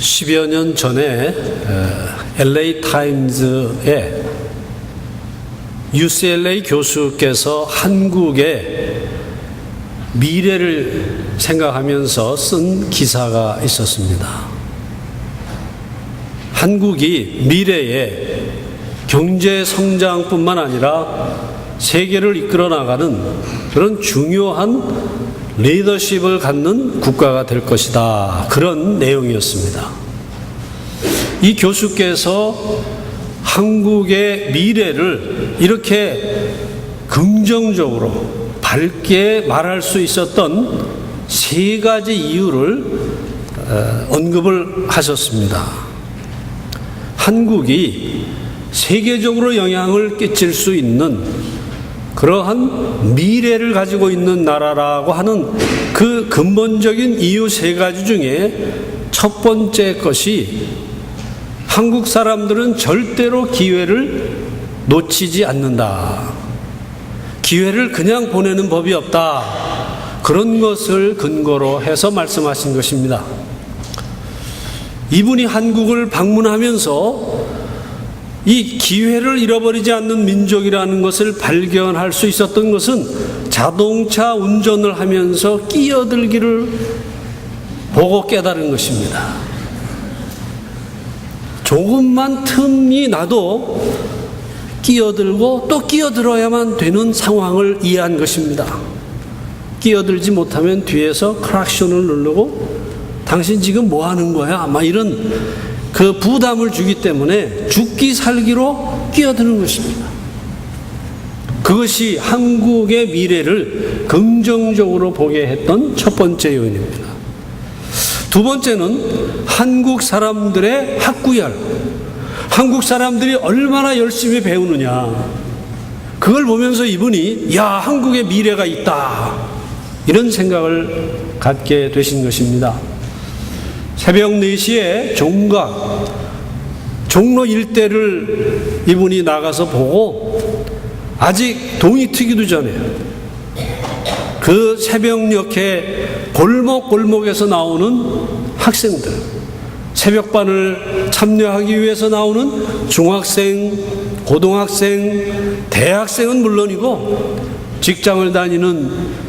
10여 년 전에 LA 타임즈에 UCLA 교수께서 한국의 미래를 생각하면서 쓴 기사가 있었습니다. 한국이 미래에 경제 성장뿐만 아니라 세계를 이끌어 나가는 그런 중요한 리더십을 갖는 국가가 될 것이다. 그런 내용이었습니다. 이 교수께서 한국의 미래를 이렇게 긍정적으로 밝게 말할 수 있었던 세 가지 이유를 언급을 하셨습니다. 한국이 세계적으로 영향을 끼칠 수 있는 그러한 미래를 가지고 있는 나라라고 하는 그 근본적인 이유 세 가지 중에 첫 번째 것이 한국 사람들은 절대로 기회를 놓치지 않는다. 기회를 그냥 보내는 법이 없다. 그런 것을 근거로 해서 말씀하신 것입니다. 이분이 한국을 방문하면서 이 기회를 잃어버리지 않는 민족이라는 것을 발견할 수 있었던 것은 자동차 운전을 하면서 끼어들기를 보고 깨달은 것입니다. 조금만 틈이 나도 끼어들고 또 끼어들어야만 되는 상황을 이해한 것입니다. 끼어들지 못하면 뒤에서 클락션을 누르고 당신 지금 뭐 하는 거야? 막 이런 그 부담을 주기 때문에 죽기 살기로 끼어드는 것입니다. 그것이 한국의 미래를 긍정적으로 보게 했던 첫 번째 요인입니다. 두 번째는 한국 사람들의 학구열, 한국 사람들이 얼마나 열심히 배우느냐, 그걸 보면서 이분이 야, 한국의 미래가 있다, 이런 생각을 갖게 되신 것입니다. 새벽 4시에 종로 일대를 이분이 나가서 보고 아직 동이 트기도 전에 그 새벽녘에 골목골목에서 나오는 학생들, 새벽반을 참여하기 위해서 나오는 중학생, 고등학생, 대학생은 물론이고 직장을 다니는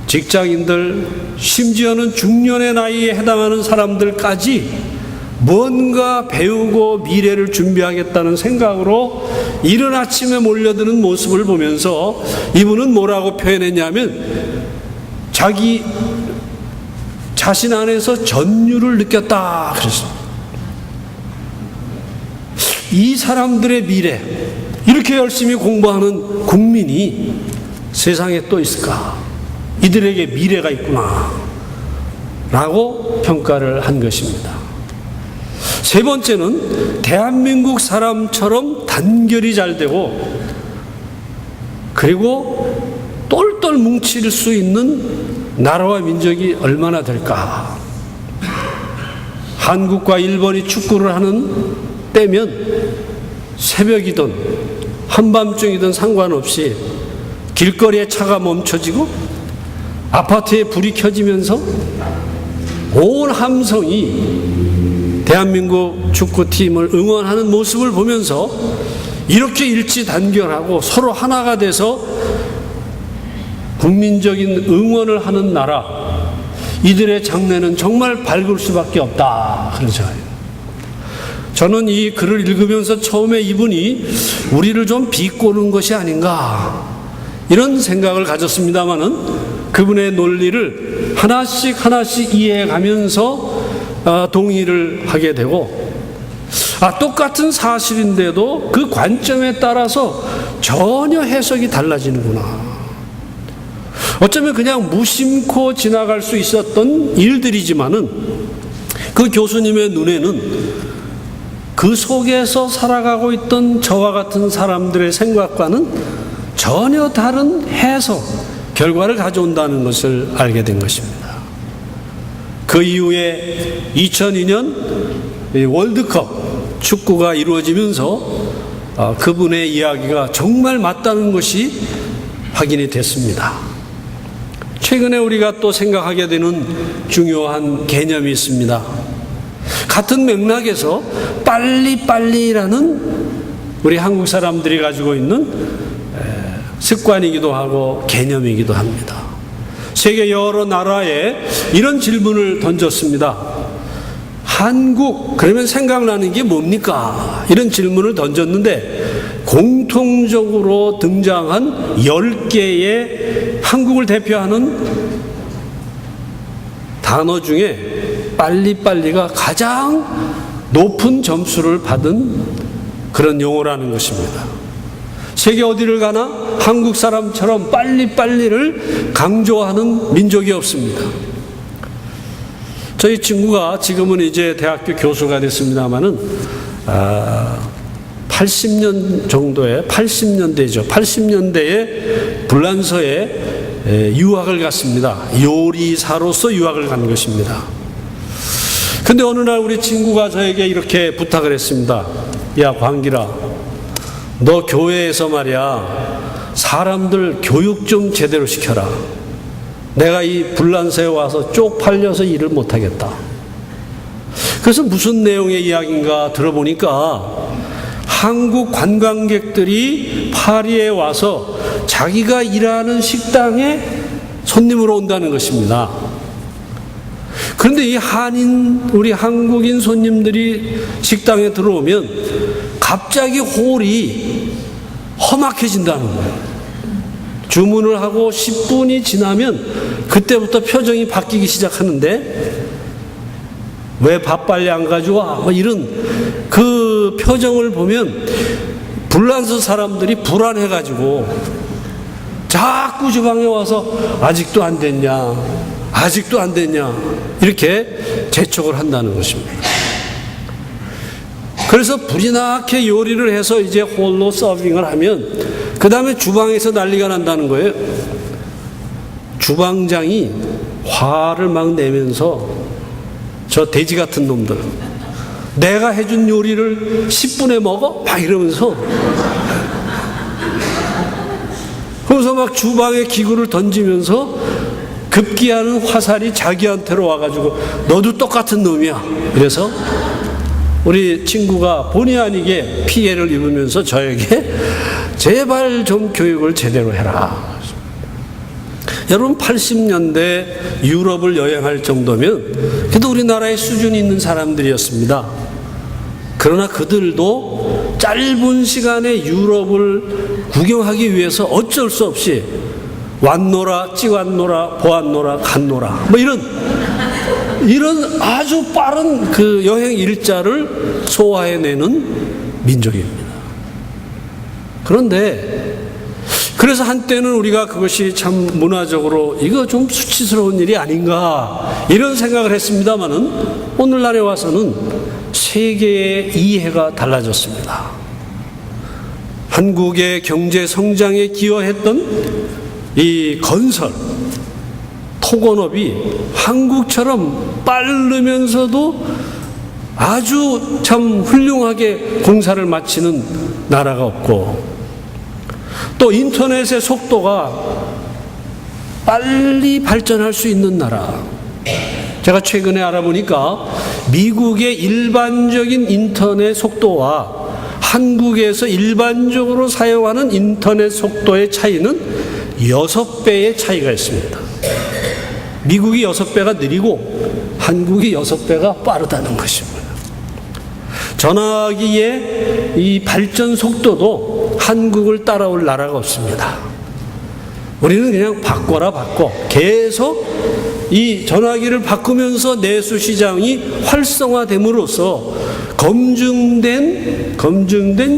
직장인들, 심지어는 중년의 나이에 해당하는 사람들까지 뭔가 배우고 미래를 준비하겠다는 생각으로 이른 아침에 몰려드는 모습을 보면서 이분은 뭐라고 표현했냐면 자기 자신 안에서 전율을 느꼈다 그랬습니다. 이 사람들의 미래, 이렇게 열심히 공부하는 국민이 세상에 또 있을까? 이들에게 미래가 있구나 라고 평가를 한 것입니다. 세 번째는 대한민국 사람처럼 단결이 잘 되고 그리고 똘똘 뭉칠 수 있는 나라와 민족이 얼마나 될까. 한국과 일본이 축구를 하는 때면 새벽이든 한밤중이든 상관없이 길거리에 차가 멈춰지고 아파트에 불이 켜지면서 온 함성이 대한민국 축구팀을 응원하는 모습을 보면서 이렇게 일치단결하고 서로 하나가 돼서 국민적인 응원을 하는 나라, 이들의 장래는 정말 밝을 수밖에 없다 그러죠. 저는 이 글을 읽으면서 처음에 이분이 우리를 좀 비꼬는 것이 아닌가 이런 생각을 가졌습니다마는 그분의 논리를 하나씩 이해해가면서 동의를 하게 되고, 똑같은 사실인데도 그 관점에 따라서 전혀 해석이 달라지는구나. 어쩌면 그냥 무심코 지나갈 수 있었던 일들이지만은 그 교수님의 눈에는 그 속에서 살아가고 있던 저와 같은 사람들의 생각과는 전혀 다른 해석, 결과를 가져온다는 것을 알게 된 것입니다. 그 이후에 2002년 월드컵 축구가 이루어지면서 그분의 이야기가 정말 맞다는 것이 확인이 됐습니다. 최근에 우리가 또 생각하게 되는 중요한 개념이 있습니다. 같은 맥락에서 빨리빨리라는 우리 한국 사람들이 가지고 있는 습관이기도 하고 개념이기도 합니다. 세계 여러 나라에 이런 질문을 던졌습니다. 한국 그러면 생각나는 게 뭡니까? 이런 질문을 던졌는데 공통적으로 등장한 10개의 한국을 대표하는 단어 중에 빨리빨리가 가장 높은 점수를 받은 그런 용어라는 것입니다. 세계 어디를 가나 한국 사람처럼 빨리빨리를 강조하는 민족이 없습니다. 저희 친구가 지금은 이제 대학교 교수가 됐습니다마는 80년 정도에 80년대죠. 80년대에 불란서에 유학을 갔습니다. 요리사로서 유학을 간 것입니다. 근데 어느 날 우리 친구가 저에게 이렇게 부탁을 했습니다. 야, 광길아, 너 교회에서 말이야 사람들 교육 좀 제대로 시켜라. 내가 이 불란서에 와서 쪽팔려서 일을 못하겠다. 그래서 무슨 내용의 이야기인가 들어보니까 한국 관광객들이 파리에 와서 자기가 일하는 식당에 손님으로 온다는 것입니다. 그런데 이 우리 한국인 손님들이 식당에 들어오면 갑자기 홀이 험악해진다는 거예요. 주문을 하고 10분이 지나면 그때부터 표정이 바뀌기 시작하는데 왜 밥 빨리 안 가져와? 뭐 이런 그 표정을 보면 불란서 사람들이 불안해가지고 자꾸 주방에 와서 아직도 안 됐냐? 아직도 안 됐냐? 이렇게 재촉을 한다는 것입니다. 그래서 불이 나게 요리를 해서 이제 홀로 서빙을 하면 그 다음에 주방에서 난리가 난다는 거예요. 주방장이 화를 막 내면서 저 돼지 같은 놈들, 내가 해준 요리를 10분에 먹어? 막 이러면서 그러면서 막 주방에 기구를 던지면서 급기야는 화살이 자기한테로 와가지고 너도 똑같은 놈이야. 그래서 우리 친구가 본의 아니게 피해를 입으면서 저에게 제발 좀 교육을 제대로 해라. 여러분 80년대 유럽을 여행할 정도면 그래도 우리나라에 수준이 있는 사람들이었습니다. 그러나 그들도 짧은 시간에 유럽을 구경하기 위해서 어쩔 수 없이 왔노라 찌왔노라 보았노라 갔노라 뭐 이런 아주 빠른 그 여행 일자를 소화해내는 민족입니다. 그런데 그래서 한때는 우리가 그것이 참 문화적으로 이거 좀 수치스러운 일이 아닌가 이런 생각을 했습니다마는 오늘날에 와서는 세계의 이해가 달라졌습니다. 한국의 경제 성장에 기여했던 이 건설, 토건업이 한국처럼 빠르면서도 아주 참 훌륭하게 공사를 마치는 나라가 없고 또 인터넷의 속도가 빨리 발전할 수 있는 나라. 제가 최근에 알아보니까 미국의 일반적인 인터넷 속도와 한국에서 일반적으로 사용하는 인터넷 속도의 차이는 6배의 차이가 있습니다. 미국이 6배가 느리고 한국이 6배가 빠르다는 것입니다. 전화기의 이 발전 속도도 한국을 따라올 나라가 없습니다. 우리는 그냥 바꿔라 바꿔. 계속 이 전화기를 바꾸면서 내수 시장이 활성화됨으로써 검증된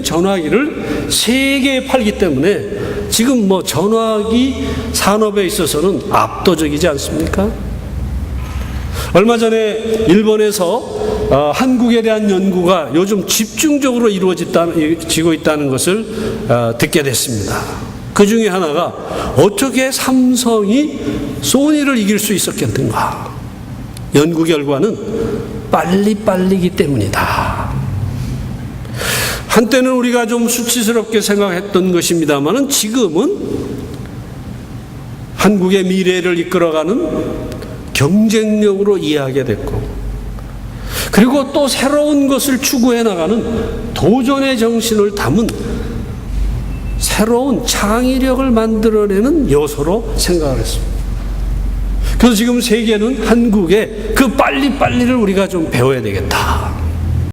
전화기를 세계에 팔기 때문에 지금 뭐 전화기 산업에 있어서는 압도적이지 않습니까? 얼마 전에 일본에서 한국에 대한 연구가 요즘 집중적으로 이루어지고 있다는 것을 듣게 됐습니다. 그 중에 하나가 어떻게 삼성이 소니를 이길 수 있었겠는가? 연구 결과는 빨리빨리기 때문이다. 한때는 우리가 좀 수치스럽게 생각했던 것입니다만은 지금은 한국의 미래를 이끌어가는 경쟁력으로 이해하게 됐고 그리고 또 새로운 것을 추구해 나가는 도전의 정신을 담은 새로운 창의력을 만들어내는 요소로 생각을 했습니다. 그래서 지금 세계는 한국의 그 빨리빨리를 우리가 좀 배워야 되겠다.